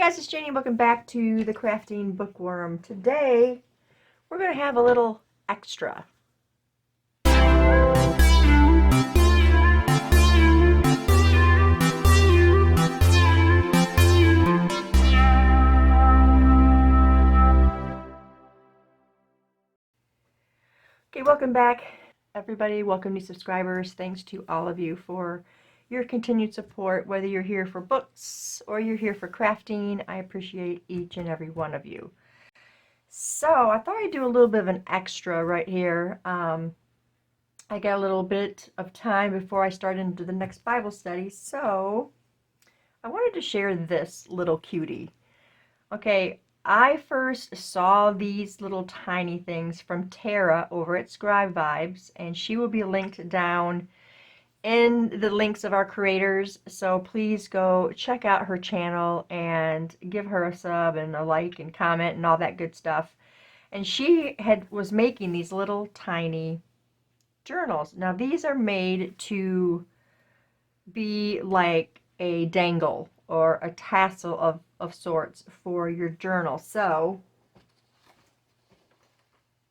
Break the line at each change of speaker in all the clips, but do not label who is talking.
guys, it's Janie. Welcome back to the Crafting Bookworm. Today, we're going to have a little extra. Okay, welcome back, everybody. Welcome, new subscribers. Thanks to all of you for your continued support, whether you're here for books or you're here for crafting. I appreciate each and every one of you. So I thought I'd do a little bit of an extra right here. I got a little bit of time before I start into the next Bible study, so I wanted to share this little cutie. Okay, I first saw these little tiny things from Tara over at Scribe Vibes, and she will be linked down in the links of our creators, so please go check out her channel and give her a sub and a like and comment and all that good stuff. And she was making these little tiny journals. Now these are made to be like a dangle or a tassel of sorts for your journal. So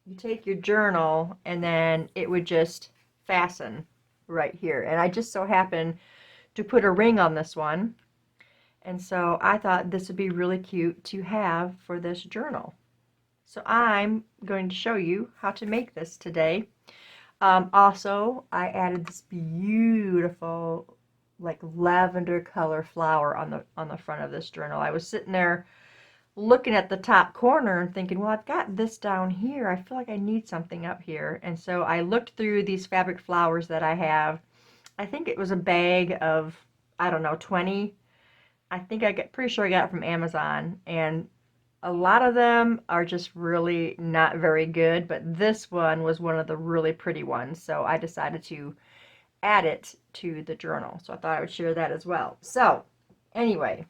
you take your journal and then it would just fasten right here. And I just so happened to put a ring on this one. And so I thought this would be really cute to have for this journal. So I'm going to show you how to make this today. Also, I added this beautiful like lavender color flower on the front of this journal. I was sitting there looking at the top corner and thinking, well, I've got this down here. I feel like I need something up here. And so I looked through these fabric flowers that I have. I think it was a bag of, I don't know, 20. I think pretty sure I got it from Amazon. And a lot of them are just really not very good, but this one was one of the really pretty ones. So I decided to add it to the journal. So I thought I would share that as well. So anyway,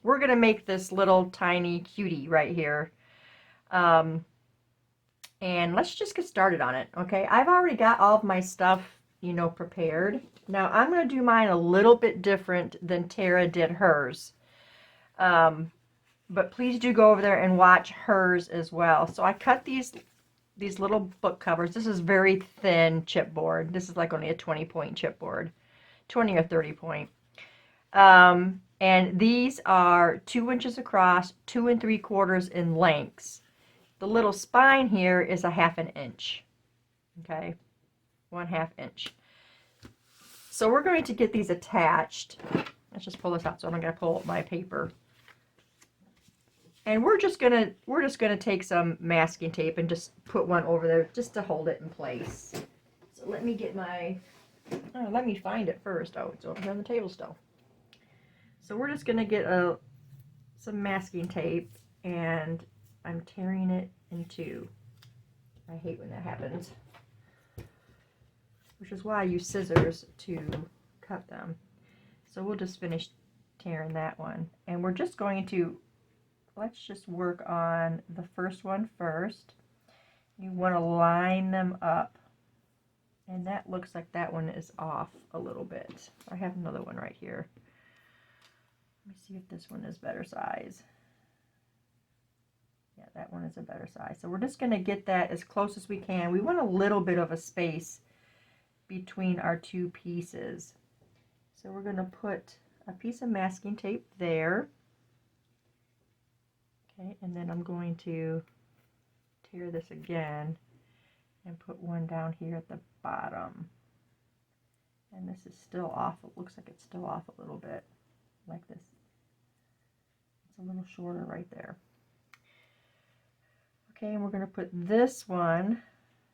we're going to make this little tiny cutie right here. And let's just get started on it. Okay, I've already got all of my stuff, prepared. Now I'm going to do mine a little bit different than Tara did hers. But please do go over there and watch hers as well. So I cut these little book covers. This is very thin chipboard. This is like only a 20-point chipboard, 20 or 30 point. And these are 2 inches across, 2 3/4 in lengths. The little spine here is a 1/2 inch. Okay, 1/2 inch. So we're going to get these attached. Let's just pull this out so I'm not going to pull up my paper. And we're just gonna take some masking tape and just put one over there just to hold it in place. So let me get let me find it first. Oh, it's over here on the table still. So we're just gonna get some masking tape, and I'm tearing it in two. I hate when that happens, which is why I use scissors to cut them. So we'll just finish tearing that one, and we're just going to. Let's just work on the first one first. You want to line them up. And that looks like that one is off a little bit. I have another one right here. Let me see if this one is better size. Yeah, that one is a better size. So we're just going to get that as close as we can. We want a little bit of a space between our two pieces. So we're going to put a piece of masking tape there. Okay, and then I'm going to tear this again and put one down here at the bottom. And this is still off. It looks like it's still off a little bit, like this. It's a little shorter right there. Okay, and we're going to put this one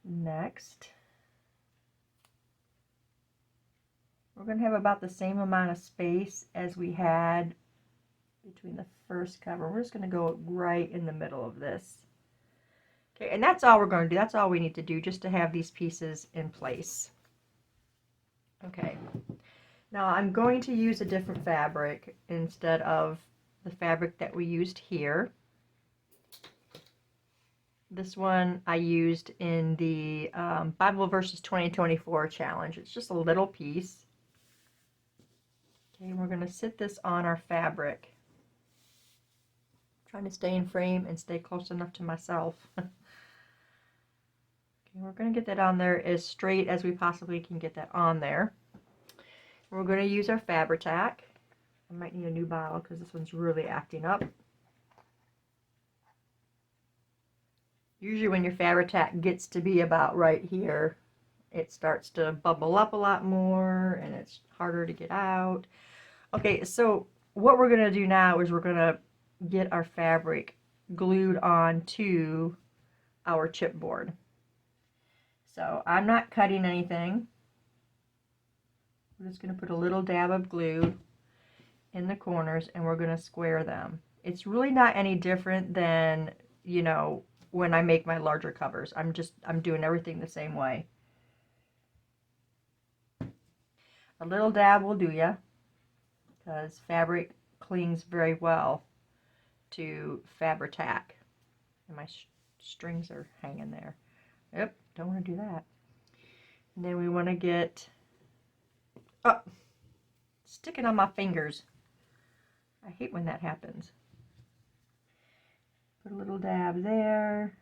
next. We're going to have about the same amount of space as we had between the first cover. We're just going to go right in the middle of this. Okay, and that's all we're going to do. That's all we need to do just to have these pieces in place. Okay, now I'm going to use a different fabric instead of the fabric that we used here. This one I used in the Bible Verses 2024 challenge. It's just a little piece. Okay, we're going to sit this on our fabric. Trying to stay in frame and stay close enough to myself. Okay, we're going to get that on there as straight as we possibly can get that on there. We're going to use our Fabri-Tac. I might need a new bottle because this one's really acting up. Usually when your Fabri-Tac gets to be about right here, it starts to bubble up a lot more and it's harder to get out. Okay, so what we're going to do now is we're going to get our fabric glued onto our chipboard. So I'm not cutting anything. I'm just going to put a little dab of glue in the corners and we're going to square them. It's really not any different than, you know, when I make my larger covers. I'm doing everything the same way. A little dab will do ya, because fabric clings very well to Fabri-Tac. And my strings are hanging there. Yep, don't want to do that. And then we want to get, oh, sticking on my fingers. I hate when that happens. Put a little dab there.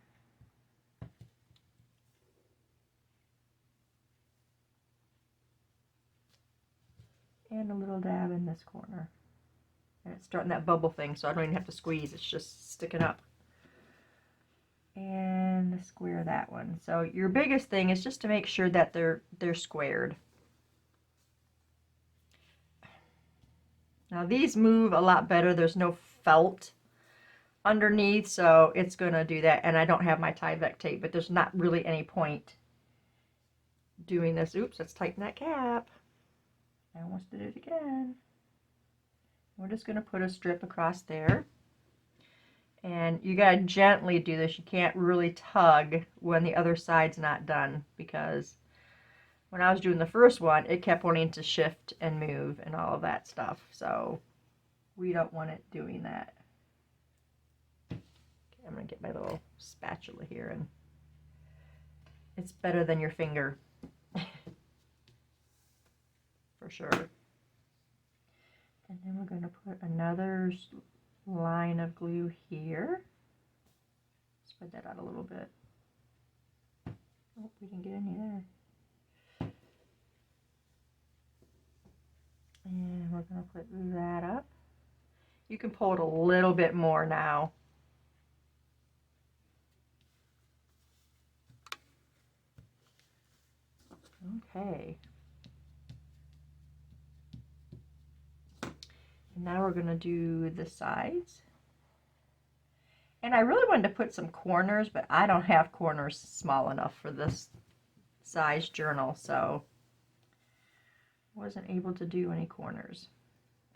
And a little dab in this corner. And it's starting that bubble thing, so I don't even have to squeeze. It's just sticking up. And square that one. So your biggest thing is just to make sure that they're squared. Now these move a lot better. There's no felt underneath, so it's going to do that. And I don't have my Tyvek tape, but there's not really any point doing this. Oops, let's tighten that cap. I almost did it again. We're just going to put a strip across there. And you got to gently do this. You can't really tug when the other side's not done, because when I was doing the first one, it kept wanting to shift and move and all of that stuff. So we don't want it doing that. I'm going to get my little spatula here, and it's better than your finger. For sure. And then we're going to put another line of glue here. Spread that out a little bit. Oh, we didn't get any there. And we're going to put that up. You can pull it a little bit more now. Okay. And now we're going to do the sides. And I really wanted to put some corners, but I don't have corners small enough for this size journal, so wasn't able to do any corners.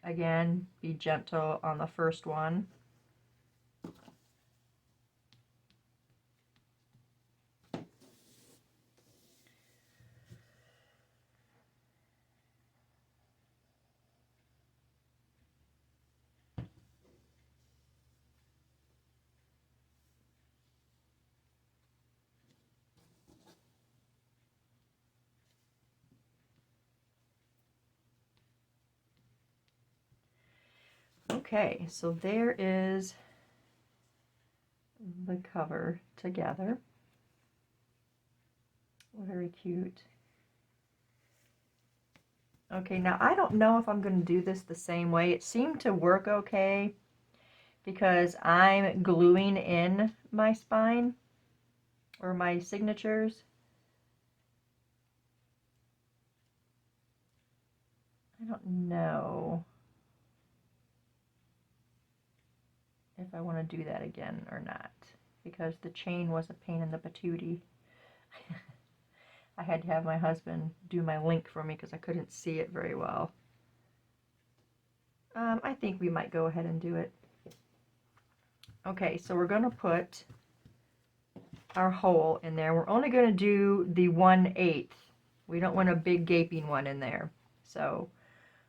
Again, be gentle on the first one. Okay, so there is the cover together. Very cute. Okay, now I don't know if I'm going to do this the same way. It seemed to work okay because I'm gluing in my spine or my signatures. I don't know if I want to do that again or not, because the chain was a pain in the patootie. I had to have my husband do my link for me because I couldn't see it very well. I think we might go ahead and do it. Okay, so we're going to put our hole in there. We're only going to do the 1/8. We don't want a big gaping one in there. So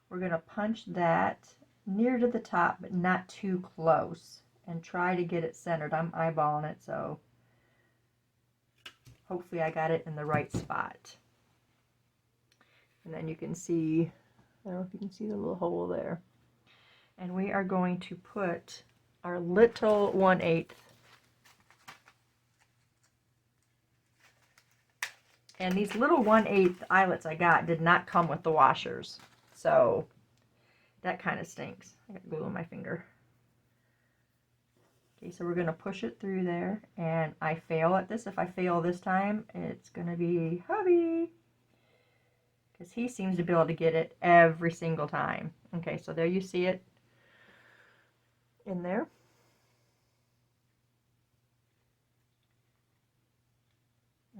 we're going to punch that near to the top, but not too close, and try to get it centered. I'm eyeballing it, so hopefully I got it in the right spot. And then you can see, I don't know if you can see the little hole there. And we are going to put our little 1/8. And these little 1/8 eyelets I got did not come with the washers. So that kind of stinks. I got glue on my finger. Okay, so we're going to push it through there. And I fail at this. If I fail this time, it's going to be hubby. Because he seems to be able to get it every single time. Okay, so there you see it in there.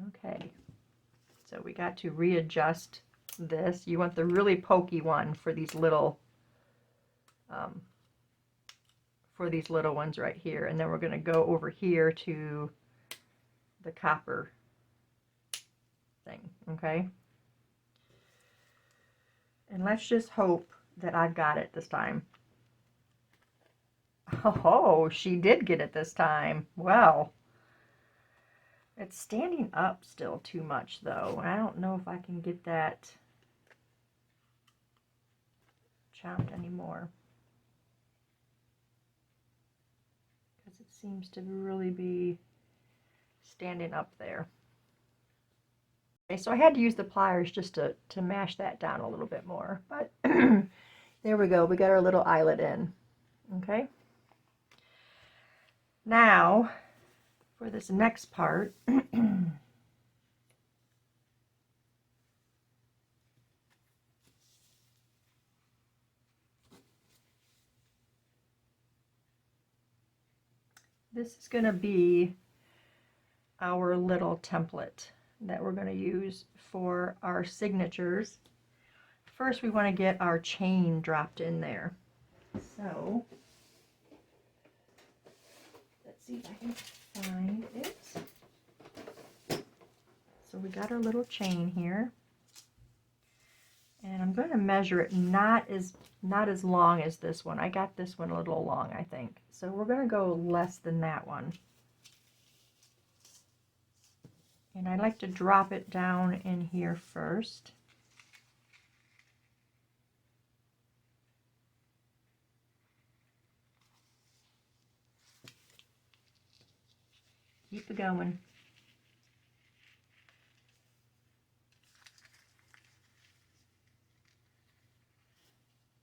Okay, so we got to readjust this. You want the really pokey one for these little ones right here. And then we're going to go over here to the copper thing, okay? And let's just hope that I've got it this time. Oh, she did get it this time. Well, it's standing up still too much, though. I don't know if I can get that chopped anymore. Because it seems to really be standing up there. Okay, so I had to use the pliers just to mash that down a little bit more. But there we go. We got our little eyelet in. Okay. Now, for this next part, this is going to be our little template that we're going to use for our signatures. First, we want to get our chain dropped in there. So, let's see if I can find it. So we got our little chain here. And I'm going to measure it not as long as this one. I got this one a little long, I think. So we're going to go less than that one. And I like to drop it down in here first. Keep it going.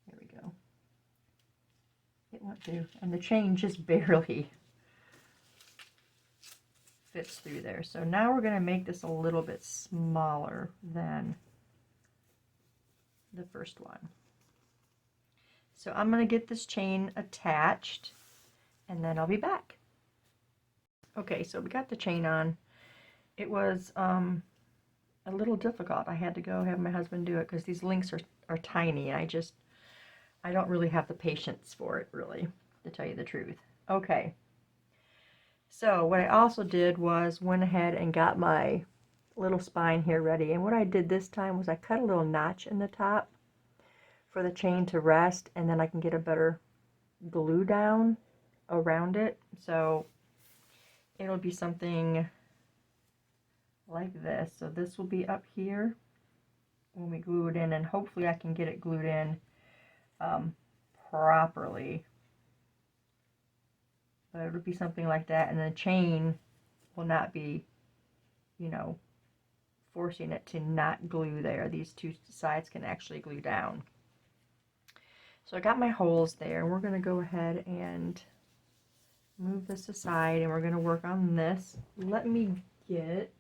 There we go. It went through, and the chain just barely fits through there. So now we're going to make this a little bit smaller than the first one. So I'm going to get this chain attached, and then I'll be back. Okay, so we got the chain on. It was a little difficult. I had to go have my husband do it because these links are tiny, and I don't really have the patience for it, really, to tell you the truth. Okay. So what I also did was went ahead and got my little spine here ready. And what I did this time was I cut a little notch in the top for the chain to rest, and then I can get a better glue down around it. So it'll be something like this. So this will be up here when we glue it in, and hopefully I can get it glued in properly. But it'll be something like that, and the chain will not be, you know, forcing it to not glue there. These two sides can actually glue down. So I got my holes there, and we're going to go ahead and move this aside, and we're going to work on this. Let me get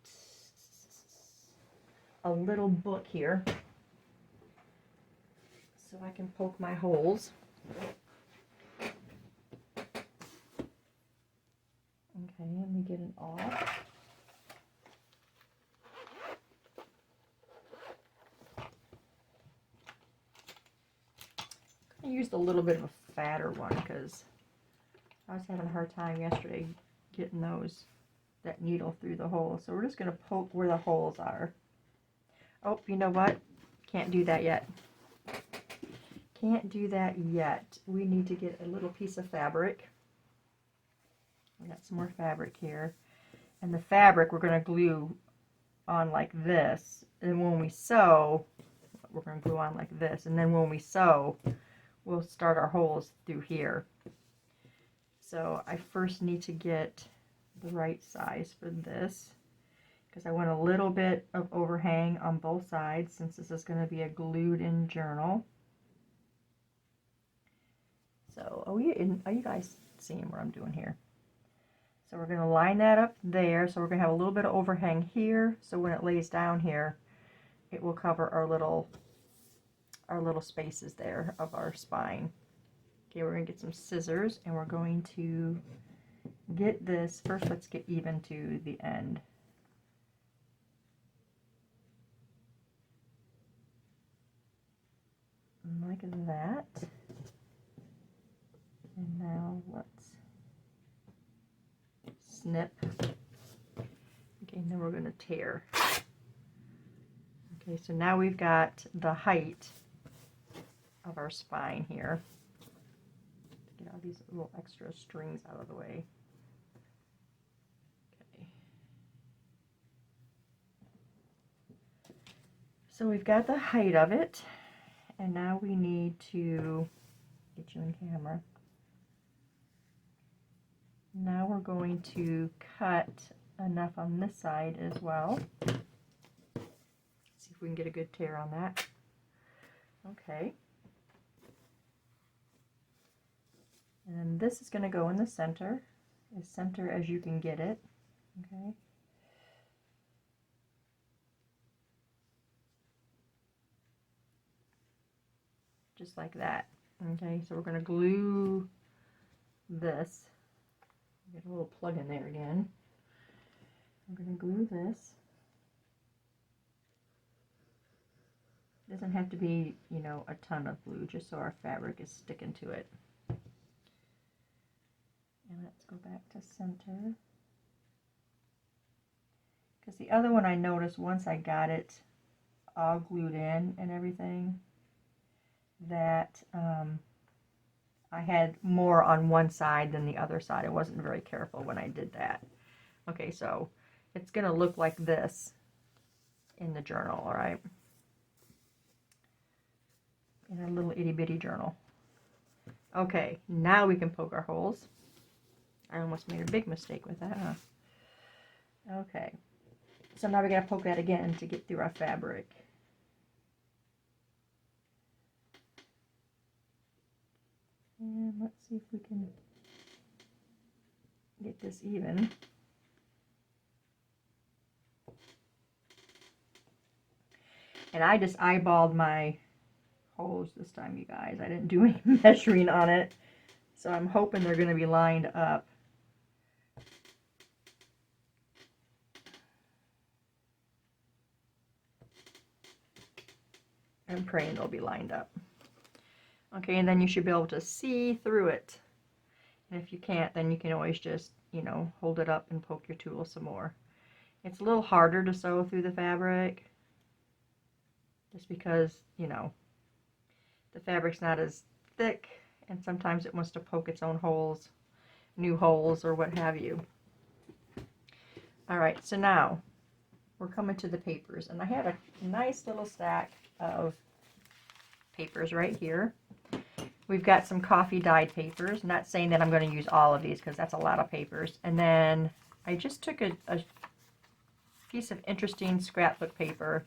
a little book here so I can poke my holes. Okay, let me get it off. I used a little bit of a fatter one because I was having a hard time yesterday getting that needle through the hole. So we're just going to poke where the holes are. Oh, you know what? Can't do that yet. Can't do that yet. We need to get a little piece of fabric. I got some more fabric here. And the fabric we're going to glue on like this. And when we sew, we're going to glue on like this. And then when we sew, we'll start our holes through here. So I first need to get the right size for this, because I want a little bit of overhang on both sides since this is going to be a glued in journal. So, are you guys seeing what I'm doing here? So we're going to line that up there. So we're going to have a little bit of overhang here. So when it lays down here, it will cover our little spaces there of our spine. Okay, we're going to get some scissors and we're going to get this. First, let's get even to the end. Like that. And now let's snip. Okay, and then we're going to tear. Okay, so now we've got the height of our spine here. Get all these little extra strings out of the way. Okay. So we've got the height of it, and now we need to get you in camera. Now we're going to cut enough on this side as well. See if we can get a good tear on that. Okay. And this is going to go in the center, as center as you can get it. Okay. Just like that. Okay, so we're going to glue this. Get a little plug in there again. I'm going to glue this. Doesn't have to be, you know, a ton of glue, just so our fabric is sticking to it. And let's go back to center. Because the other one I noticed once I got it all glued in and everything, that I had more on one side than the other side. I wasn't very careful when I did that. Okay, so it's going to look like this in the journal, all right? In a little itty bitty journal. Okay, now we can poke our holes. I almost made a big mistake with that, huh? Okay, so now we got to poke that again to get through our fabric. And let's see if we can get this even. And I just eyeballed my holes this time, you guys. I didn't do any measuring on it. So I'm hoping they're going to be lined up. I'm praying they'll be lined up. Okay, and then you should be able to see through it. And if you can't, then you can always just, you know, hold it up and poke your tool some more. It's a little harder to sew through the fabric, just because, you know, the fabric's not as thick, and sometimes it wants to poke its own holes, new holes, or what have you. All right, so now we're coming to the papers, and I have a nice little stack of papers right here. We've got some coffee dyed papers. Not saying that I'm going to use all of these because that's a lot of papers. And then I just took a piece of interesting scrapbook paper,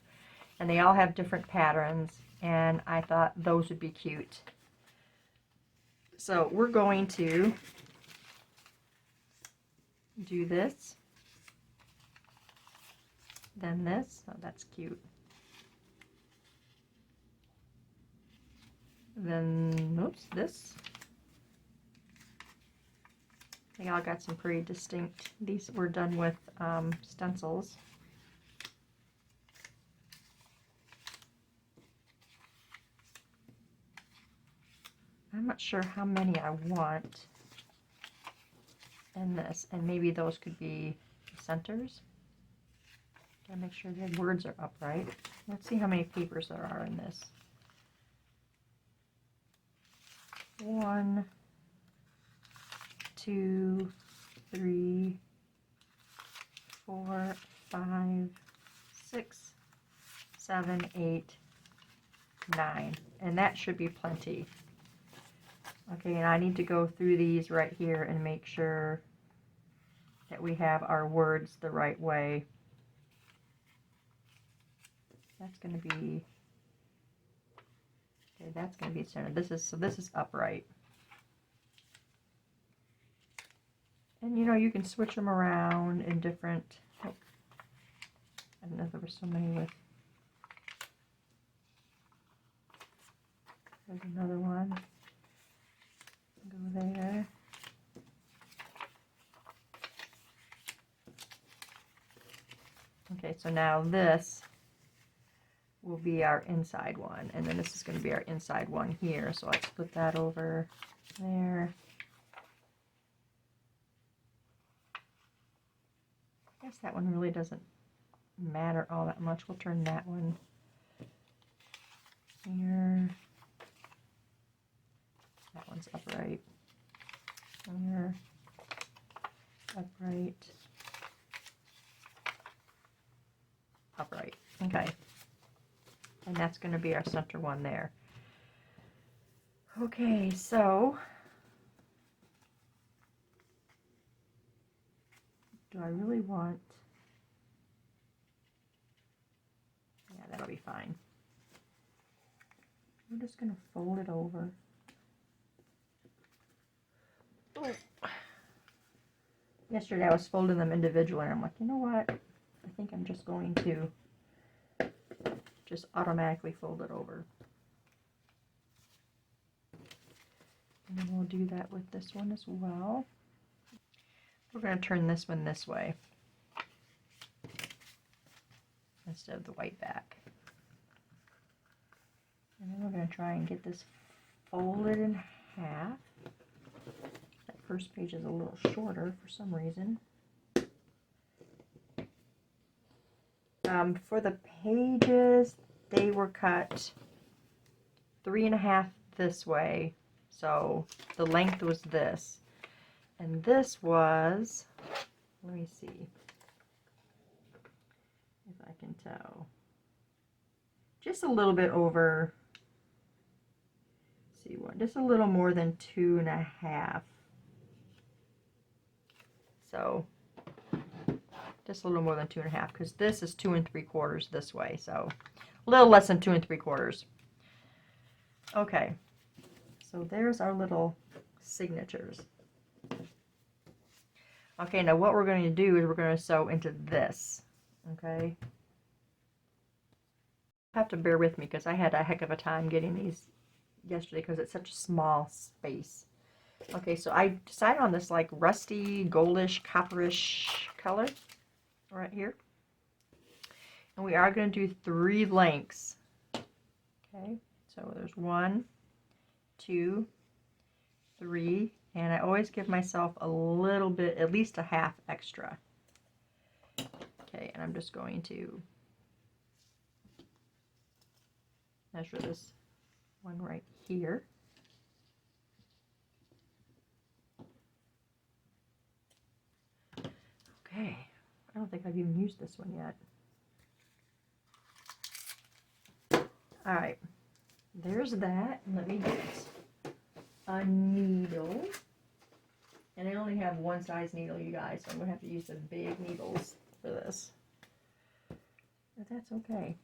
and they all have different patterns, and I thought those would be cute. So we're going to do this, then this. Oh, that's cute. Then, oops, this. They all got some pretty distinct. These were done with stencils. I'm not sure how many I want in this, and maybe those could be centers. Gotta make sure the words are upright. Let's see how many papers there are in this. 1, 2, 3, 4, 5, 6, 7, 8, 9, and that should be plenty. Okay, and I need to go through these right here and make sure that we have our words the right way. That's going to be, okay, that's going to be centered. This is upright. And you know, you can switch them around in different, oh, I don't know if there were so many with, there's another one, go there. Okay, so now this will be our inside one, and then this is going to be our inside one here, so let's put that over there. I guess that one really doesn't matter all that much. We'll turn that one here. That one's upright. Here. Upright. Upright. Okay. And that's going to be our center one there. Okay, so do I really want, yeah, that'll be fine. I'm just going to fold it over. Oh. Yesterday I was folding them individually, and I'm like, you know what? I think I'm just going to just automatically fold it over. And then we'll do that with this one as well. We're going to turn this one this way instead of the white back. And then we're going to try and get this folded in half. That first page is a little shorter for some reason. For the pages, they were cut 3.5 this way, so the length was this. And this was, let me see if I can tell, just a little bit over, let's see what, just a little more than 2.5. So just a little more than 2.5, because this is 2 3/4 this way, so a little less than 2 3/4. Okay, so there's our little signatures. Okay, now what we're going to do is we're going to sew into this. Okay, you have to bear with me because I had a heck of a time getting these yesterday because it's such a small space. Okay, so I decided on this like rusty, goldish, copperish color right here. And we are going to do 3 lengths. Okay, so there's 1, 2, 3, and I always give myself a little bit, at least a half extra. Okay, and I'm just going to measure this one right here. Okay, I don't think I've even used this one yet. All right, there's that. Let me get a needle. And I only have one size needle, you guys, so I'm going to have to use the big needles for this. But that's okay.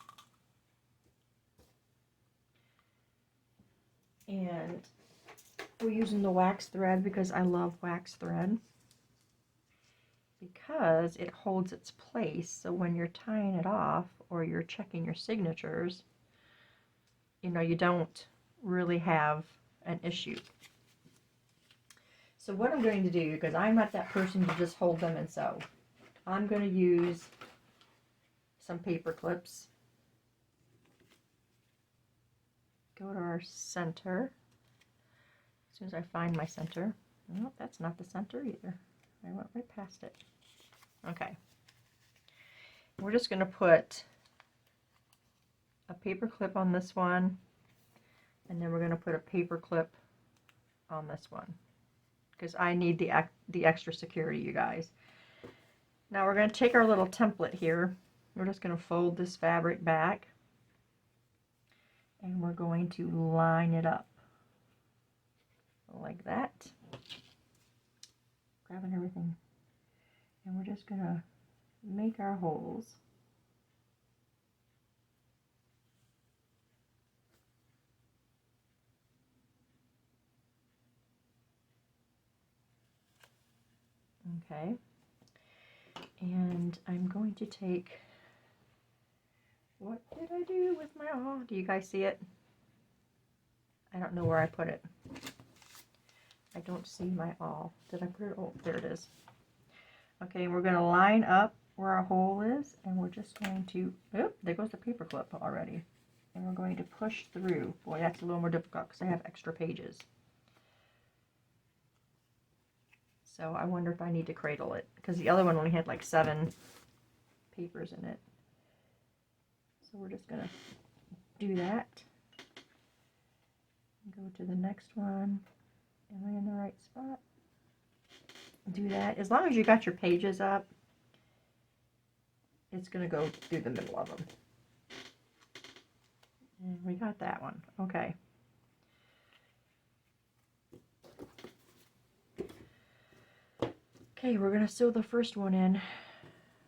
And we're using the wax thread because I love wax thread. Because it holds its place, so when you're tying it off or you're checking your signatures, you know, you don't really have an issue. So what I'm going to do, because I'm not that person to just hold them and sew, I'm going to use some paper clips. Go to our center. As soon as I find my center. No, that's not the center either. I went right past it. Okay. We're just going to put a paper clip on this one, and then we're going to put a paper clip on this one because I need the extra security, you guys. Now we're going to take our little template here. We're just going to fold this fabric back, and we're going to line it up like that. Grabbing everything. And we're just gonna make our holes. Okay. And I'm going to take, what did I do with my awl? Do you guys see it? I don't know where I put it. I don't see my awl. Did I put it? Oh, there it is. Okay, we're going to line up where our hole is, and we're just going to, oh, there goes the paper clip already. And we're going to push through. Boy, that's a little more difficult because I have extra pages. So I wonder if I need to cradle it, because the other one only had like 7 papers in it. So we're just going to do that. Go to the next one. Am I in the right spot? Do that. As long as you got your pages up, it's going to go through the middle of them. And we got that one. Okay. Okay, we're going to sew the first one in.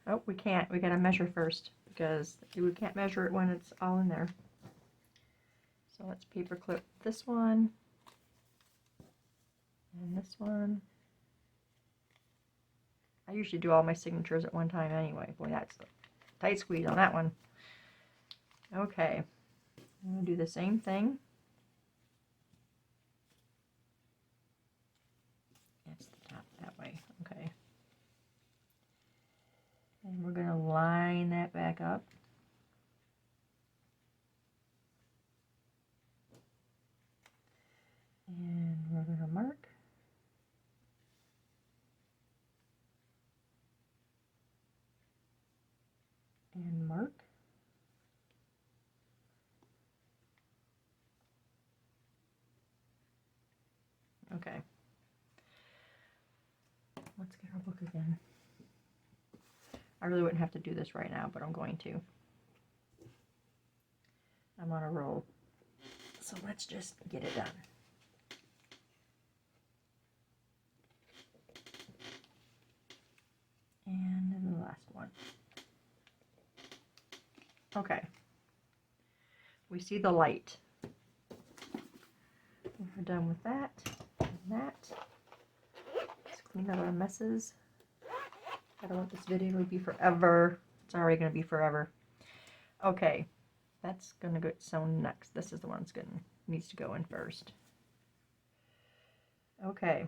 Oh, we can't. We got to measure first because we can't measure it when it's all in there. So let's paper clip this one and this one. I usually do all my signatures at one time anyway. Boy, that's a tight squeeze on that one. Okay, I'm going to do the same thing. That's the top that way. Okay. And we're going to line that back up. And we're going to mark. And mark. Okay. Let's get our book again. I really wouldn't have to do this right now, but I'm going to. I'm on a roll. So let's just get it done. And then the last one. Okay. We see the light. We're done with that and that. Let's clean up our messes. I don't want this video to be forever. It's already going to be forever. Okay. That's going to get sewn next. This is the one that's needs to go in first. Okay.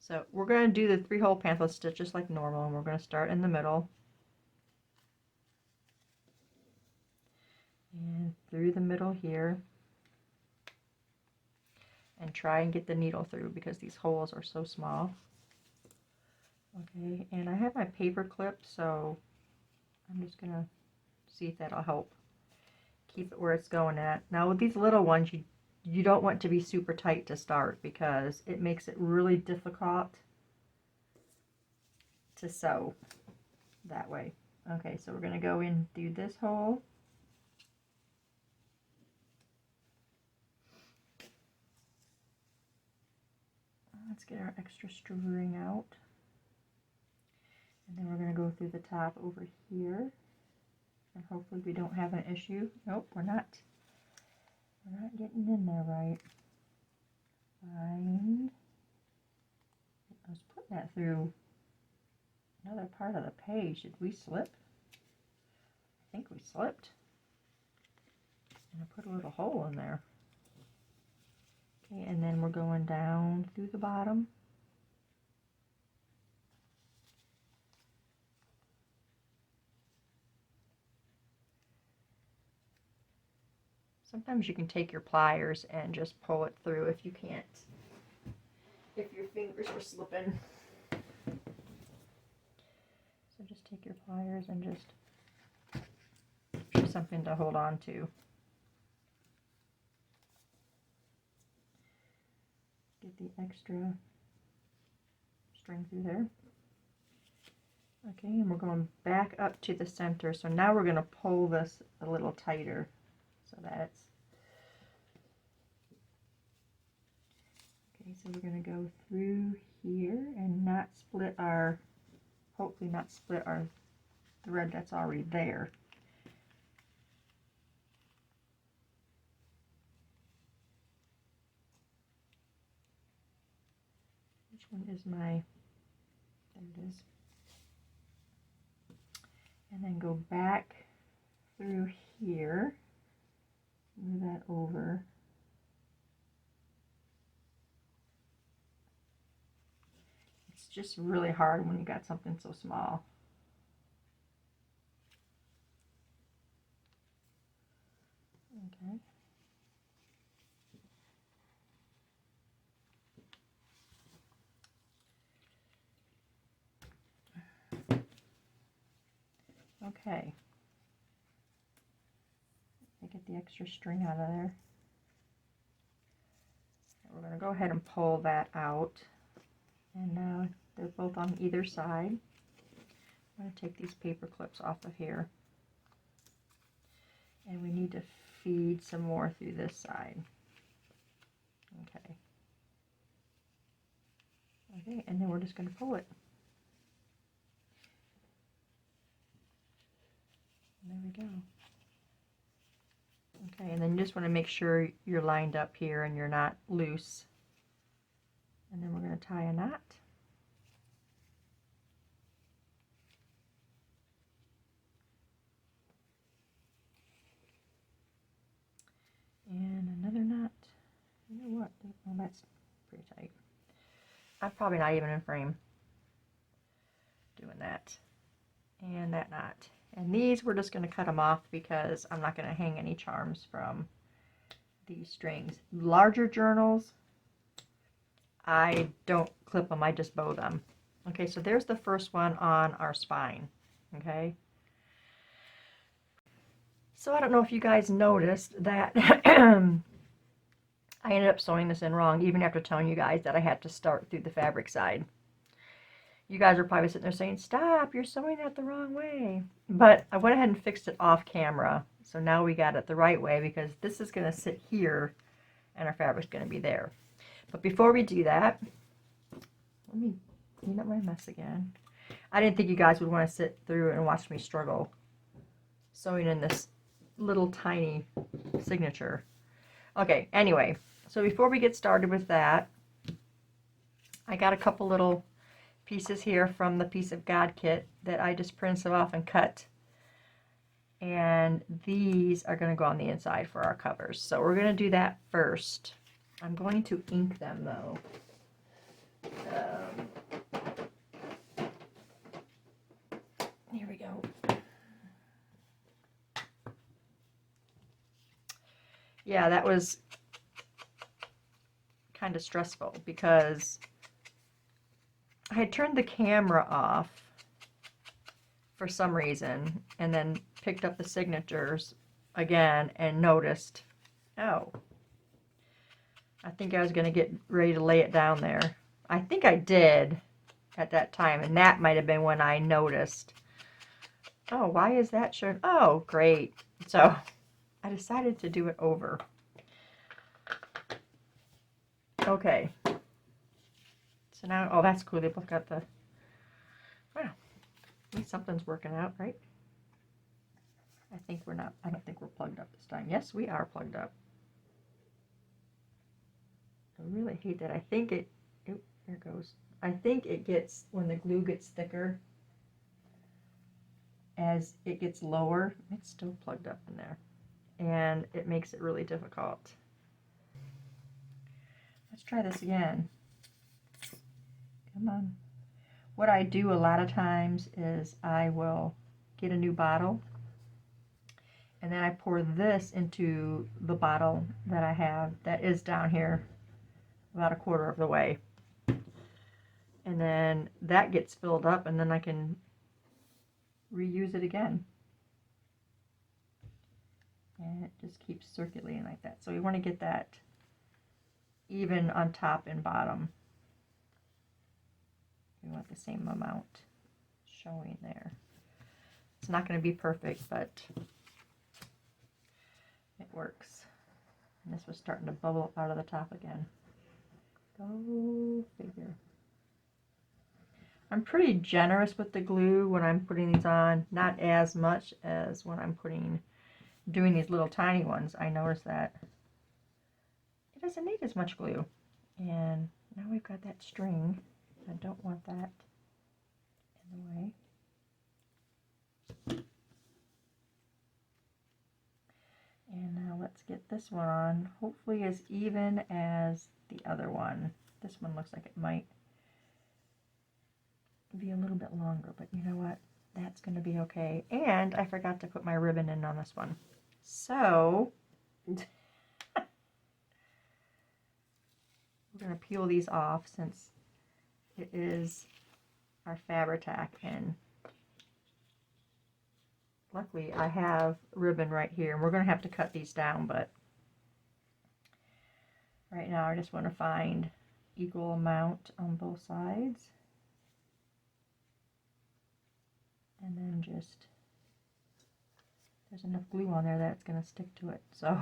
So we're going to do the 3-hole panther stitch just like normal, and we're going to start in the middle and through the middle here, and try and get the needle through because these holes are so small. Okay, and I have my paper clip, so I'm just going to see if that'll help keep it where it's going at. Now with these little ones, you don't want to be super tight to start because it makes it really difficult to sew that way. Okay, so we're going to go in through this hole. Let's get our extra string out. And then we're going to go through the top over here. And hopefully we don't have an issue. Nope, we're not. We're not getting in there right. Find. I was putting that through another part of the page. Did we slip? I think we slipped. And I put a little hole in there. Okay, and then we're going down through the bottom. Sometimes you can take your pliers and just pull it through if you can't. If your fingers are slipping. So just take your pliers and just do something to hold on to. Get the extra string through there. Okay, and we're going back up to the center. So now we're going to pull this a little tighter so that it's Okay, so we're going to go through here and not split our, hopefully not split our thread that's already there. Which one is my, there it is. And then go back through here, move that over. It's just really hard when you got something so small. Okay. Okay. Get the extra string out of there. We're going to go ahead and pull that out. And now they're both on either side. I'm going to take these paper clips off of here. And we need to feed some more through this side. Okay. Okay, and then we're just going to pull it. There we go. Okay, and then you just want to make sure you're lined up here and you're not loose. And then we're going to tie a knot. And another knot. You know what? Well, that's pretty tight. I'm probably not even in frame doing that. And that knot. And these, we're just going to cut them off because I'm not going to hang any charms from these strings. Larger journals, I don't clip them, I just bow them. Okay, so there's the first one on our spine. Okay. So I don't know if you guys noticed that I ended up sewing this in wrong, even after telling you guys that I had to start through the fabric side. You guys are probably sitting there saying, stop, you're sewing that the wrong way. But I went ahead and fixed it off camera. So now we got it the right way because this is going to sit here and our fabric's going to be there. But before we do that, let me clean up my mess again. I didn't think you guys would want to sit through and watch me struggle sewing in this little tiny signature. Okay, anyway, so before we get started with that, I got a couple little pieces here from the Piece of God kit that I just printed off and cut. And these are going to go on the inside for our covers. So we're going to do that first. I'm going to ink them though. Here we go. Yeah, that was kind of stressful because I had turned the camera off for some reason and then picked up the signatures again and noticed, oh, I think I was going to get ready to lay it down there. I think I did at that time, and that might have been when I noticed, oh, why is that showing? Oh, great. So I decided to do it over. Okay. So now, oh, that's cool. They both got the, wow, at least something's working out, right? I don't think we're plugged up this time. Yes, we are plugged up. I really hate that. I think it, oh, there it goes. I think it gets, when the glue gets thicker, as it gets lower, it's still plugged up in there. And it makes it really difficult. Let's try this again. Come on. What I do a lot of times is I will get a new bottle and then I pour this into the bottle that I have that is down here about a quarter of the way. And then that gets filled up and then I can reuse it again. And it just keeps circulating like that. So we want to get that even on top and bottom. We want the same amount showing there. It's not going to be perfect, but it works. And this was starting to bubble out of the top again. Go figure. I'm pretty generous with the glue when I'm putting these on, not as much as when I'm doing these little tiny ones. I noticed that it doesn't need as much glue. And now we've got that string. I don't want that in the way. And now let's get this one on, hopefully as even as the other one. This one looks like it might be a little bit longer, but you know what? That's going to be okay. And I forgot to put my ribbon in on this one. So we're going to peel these off since it is our Fabri-Tac, and luckily I have ribbon right here, and we're going to have to cut these down, but right now I just want to find equal amount on both sides, and then just, there's enough glue on there that it's going to stick to it, so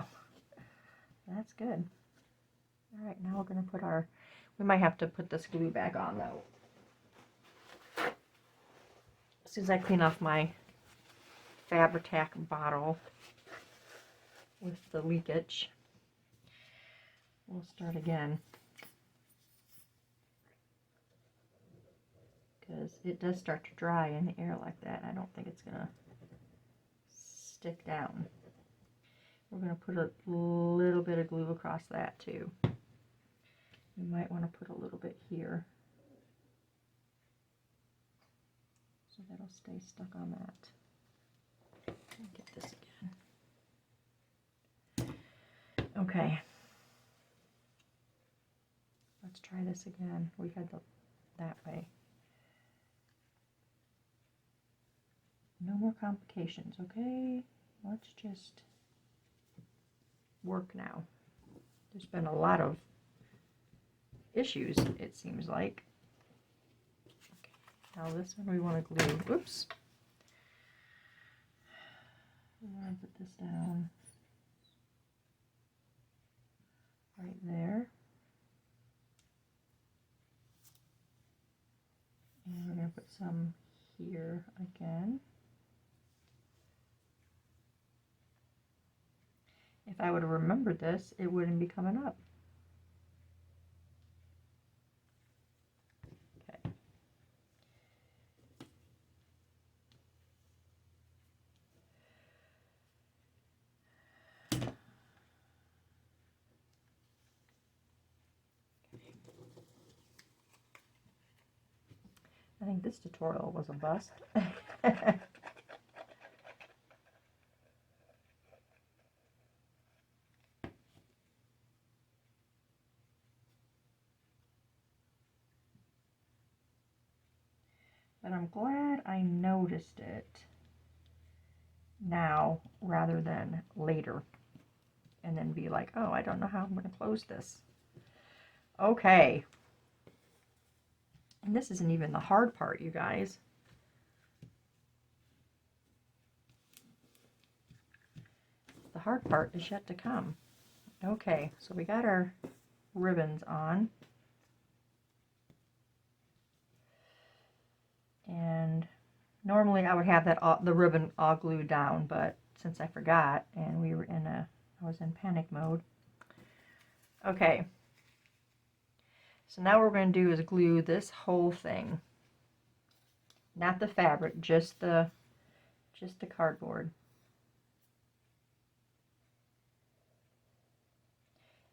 that's good. All right, now we're going to put we might have to put this glue back on though. As soon as I clean off my Fabri-Tac bottle with the leakage, we'll start again. Because it does start to dry in the air like that. I don't think it's going to stick down. We're going to put a little bit of glue across that too. You might want to put a little bit here, so that'll stay stuck on that. Get this again. Okay. Let's try this again. We had that way. No more complications, okay? Let's just work now. There's been a lot of issues, it seems like. Okay. Now this one we want to glue. Oops. We want to put this down right there. And we're going to put some here again. If I would have remembered this, it wouldn't be coming up. Okay. I think this tutorial was a bust. But I'm glad I noticed it now rather than later, and then be like, oh, I don't know how I'm going to close this. Okay. And this isn't even the hard part, you guys. The hard part is yet to come. Okay, so we got our ribbons on. And normally I would have the ribbon all glued down, but since I forgot and I was in panic mode. Okay. So now what we're going to do is glue this whole thing. Not the fabric, just the cardboard.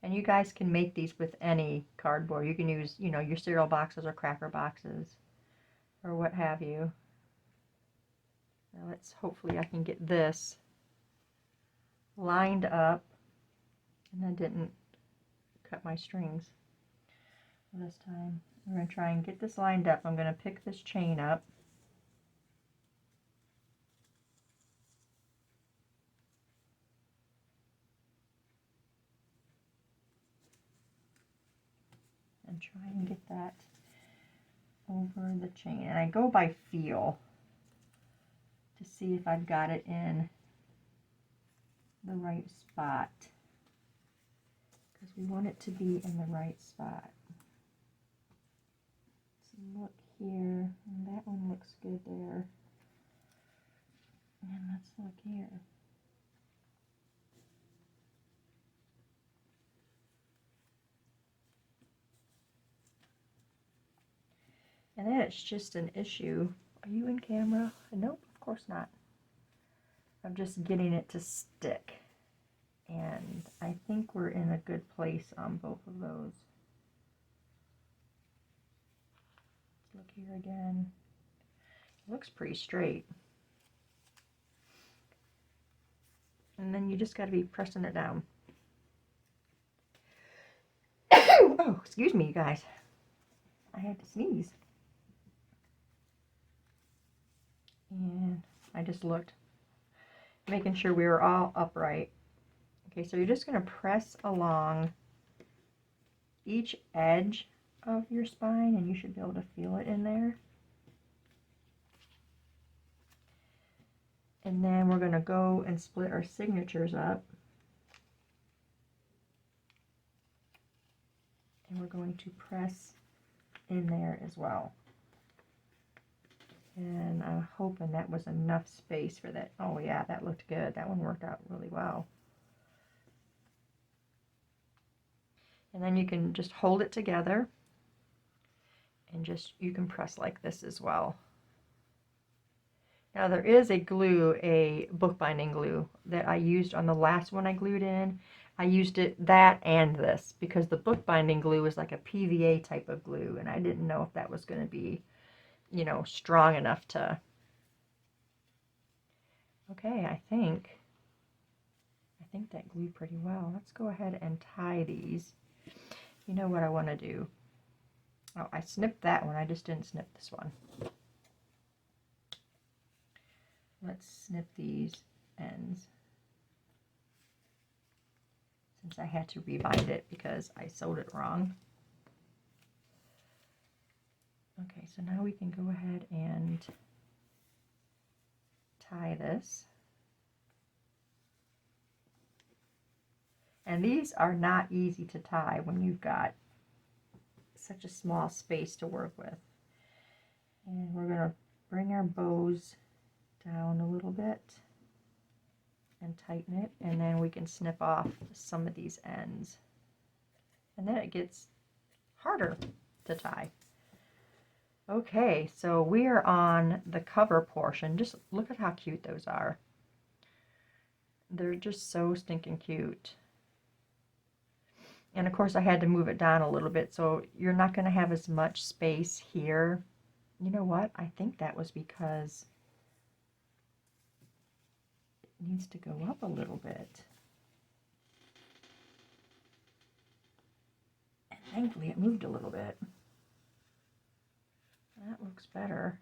And you guys can make these with any cardboard. You can use, your cereal boxes or cracker boxes or what have you. Now hopefully I can get this lined up, and I didn't cut my strings this time. We're going to try and get this lined up. I'm going to pick this chain up. And try and get that over the chain. And I go by feel to see if I've got it in the right spot, because we want it to be in the right spot. let's look here. And then it's just an issue. Are you in camera? Nope, of course not. I'm just getting it to stick. And I think we're in a good place on both of those. Let's look here again. It looks pretty straight. And then you just got to be pressing it down. Oh, excuse me, you guys. I had to sneeze. And I just looked, making sure we were all upright. Okay, so you're just going to press along each edge of your spine, and you should be able to feel it in there. And then we're going to go and split our signatures up. And we're going to press in there as well. And I'm hoping that was enough space for that. Oh yeah, that looked good. That one worked out really well. And then you can just hold it together and just, you can press like this as well. Now there is a glue, a bookbinding glue that I used on the last one I glued in. I used that and this because the bookbinding glue is like a PVA type of glue, and I didn't know if that was going to be, you know, strong enough to. Okay, I think that glued pretty well. Let's go ahead and tie these. You know what I want to do? Oh, I snipped that one. I just didn't snip this one. Let's snip these ends, since I had to rebind it because I sewed it wrong. Okay, so now we can go ahead and tie this. And these are not easy to tie when you've got such a small space to work with. And we're going to bring our bows down a little bit and tighten it, and then we can snip off some of these ends. And then it gets harder to tie. Okay, so we are on the cover portion. Just look at how cute those are. They're just so stinking cute. And of course I had to move it down a little bit, so you're not going to have as much space here. You know what? I think that was because it needs to go up a little bit. And thankfully it moved a little bit. That looks better.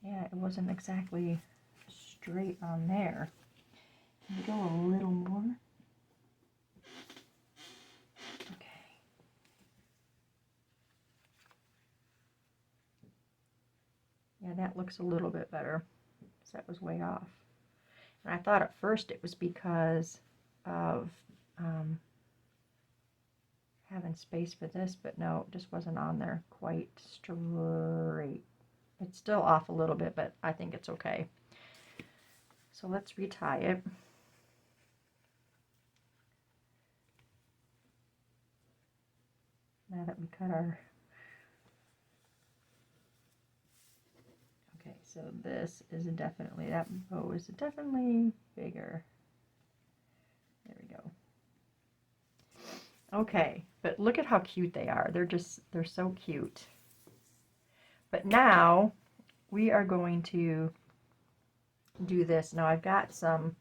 Yeah, it wasn't exactly straight on there. Can we go a little more? Okay. Yeah, that looks a little bit better. So that was way off. And I thought at first it was because of having space for this, but no, it just wasn't on there quite straight. It's still off a little bit, but I think it's okay. So let's retie it. Now that we cut our... Okay, so this is definitely, that bow is definitely bigger. There we go. Okay, but look at how cute they are. They're so cute. But now we are going to do this. Now I've got some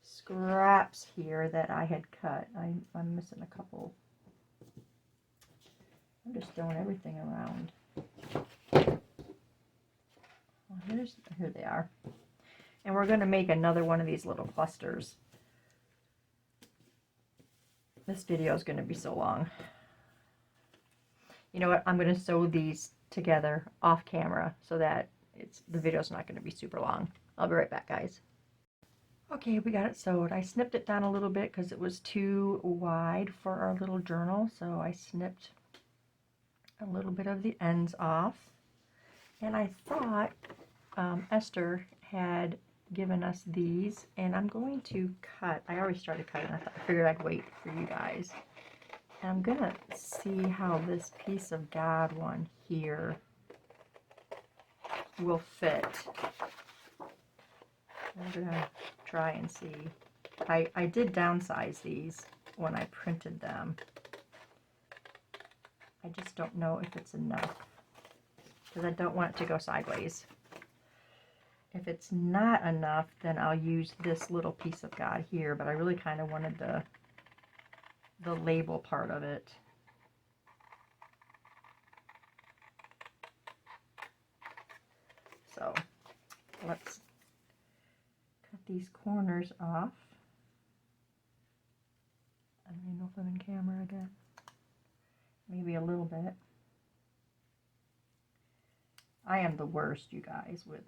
scraps here that I had cut. I'm missing a couple. I'm just throwing everything around. Well, here they are. And we're going to make another one of these little clusters. This video is going to be so long. You know what? I'm going to sew these together off camera so that the video's not going to be super long. I'll be right back, guys. Okay, we got it sewed. I snipped it down a little bit because it was too wide for our little journal, so I snipped a little bit of the ends off. And I thought Esther had given us these, and I'm going to cut. I already started cutting. I figured I'd wait for you guys. And I'm gonna see how this piece of God one here will fit. I'm gonna try and see. I did downsize these when I printed them. I just don't know if it's enough, because I don't want it to go sideways. If it's not enough, then I'll use this little piece of God here, but I really kind of wanted the label part of it. So let's cut these corners off. I don't even know if I'm in camera again. Maybe a little bit. I am the worst, you guys, with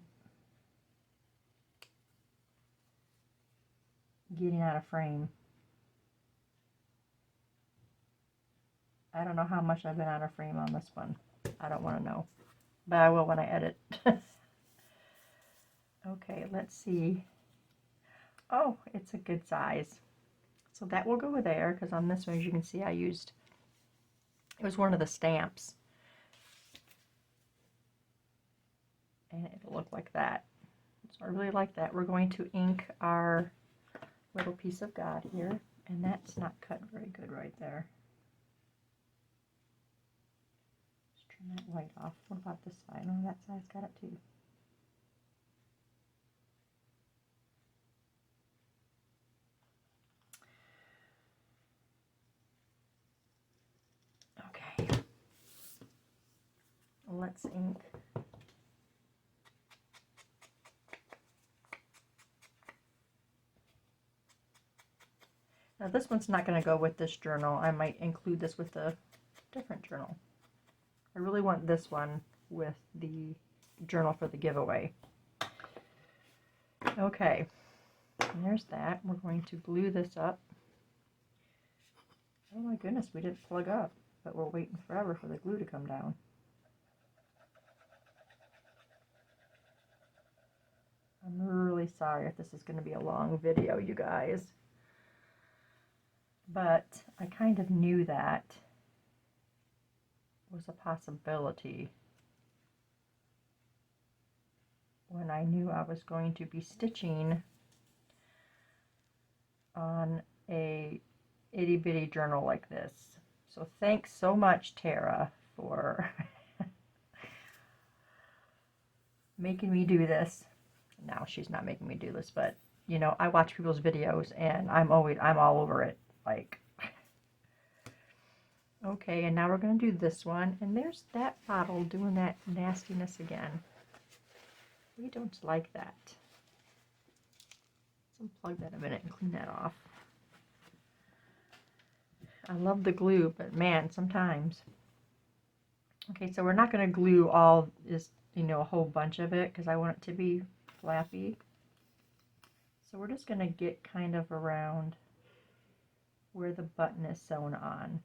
getting out of frame. I don't know how much I've been out of frame on this one. I don't want to know, but I will when I edit. Okay, let's see. Oh, it's a good size. So that will go there, because on this one, as you can see, I used, it was one of the stamps. And it'll look like that. So I really like that. We're going to ink our little piece of God here, and that's not cut very good right there. Just turn that white off. What about this side? Oh, that side's got it too. Okay. Let's ink. Now this one's not going to go with this journal. I might include this with a different journal. I really want this one with the journal for the giveaway. Okay, and there's that. We're going to glue this up. Oh my goodness, we didn't plug up, but we're waiting forever for the glue to come down. I'm really sorry if this is going to be a long video, you guys. But I kind of knew that was a possibility when I knew I was going to be stitching on a itty bitty journal like this. So thanks so much, Tara, for making me do this. Now she's not making me do this, but you know, I watch people's videos and I'm all over it. Like, okay, and now we're going to do this one, and there's that bottle doing that nastiness again. We don't like that. Let's unplug that a minute and clean that off. I love the glue, but man, sometimes. Okay, so we're not going to glue all this, you know, a whole bunch of it, because I want it to be flappy. So we're just going to get kind of around where the button is sewn on.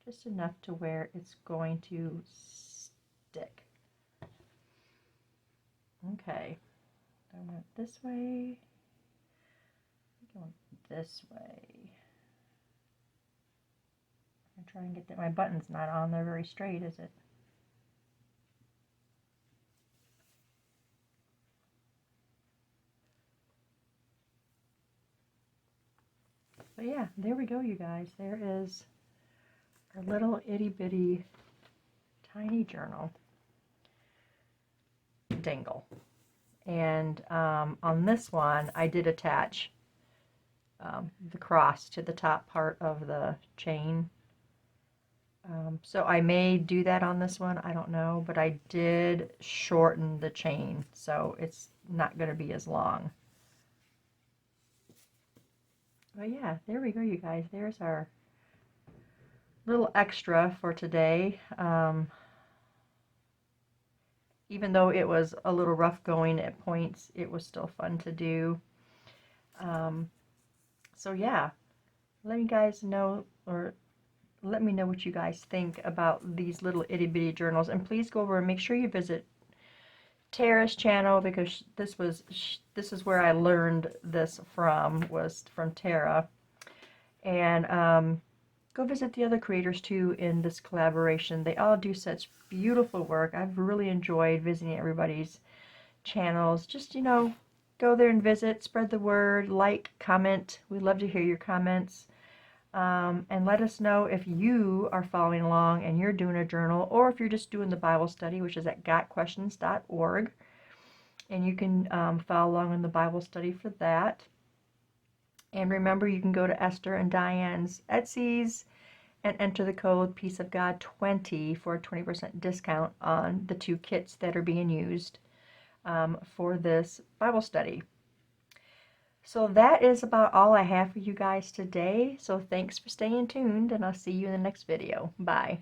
Just enough to where it's going to stick. Okay. I went this way. I went this way. I'm trying to get that. My button's not on there very straight, is it? But yeah, there we go, you guys. There is our little itty bitty tiny journal dangle. And on this one, I did attach the cross to the top part of the chain. So I may do that on this one, I don't know, but I did shorten the chain, so it's not going to be as long. But yeah, there we go, you guys. There's our little extra for today. Even though it was a little rough going at points, it was still fun to do. So yeah, let me guys know, or let me know what you guys think about these little itty bitty journals. And please go over and make sure you visit Tara's channel, because this is where I learned this from, was from Tara. And go visit the other creators too in this collaboration. They all do such beautiful work. I've really enjoyed visiting everybody's channels. Just, go there and visit, spread the word, like, comment. We'd love to hear your comments. And let us know if you are following along and you're doing a journal, or if you're just doing the Bible study, which is at gotquestions.org. And you can follow along in the Bible study for that. And remember, you can go to Esther and Diane's Etsy's and enter the code Peace of God 20 for a 20% discount on the 2 kits that are being used for this Bible study. So that is about all I have for you guys today. So thanks for staying tuned, and I'll see you in the next video. Bye.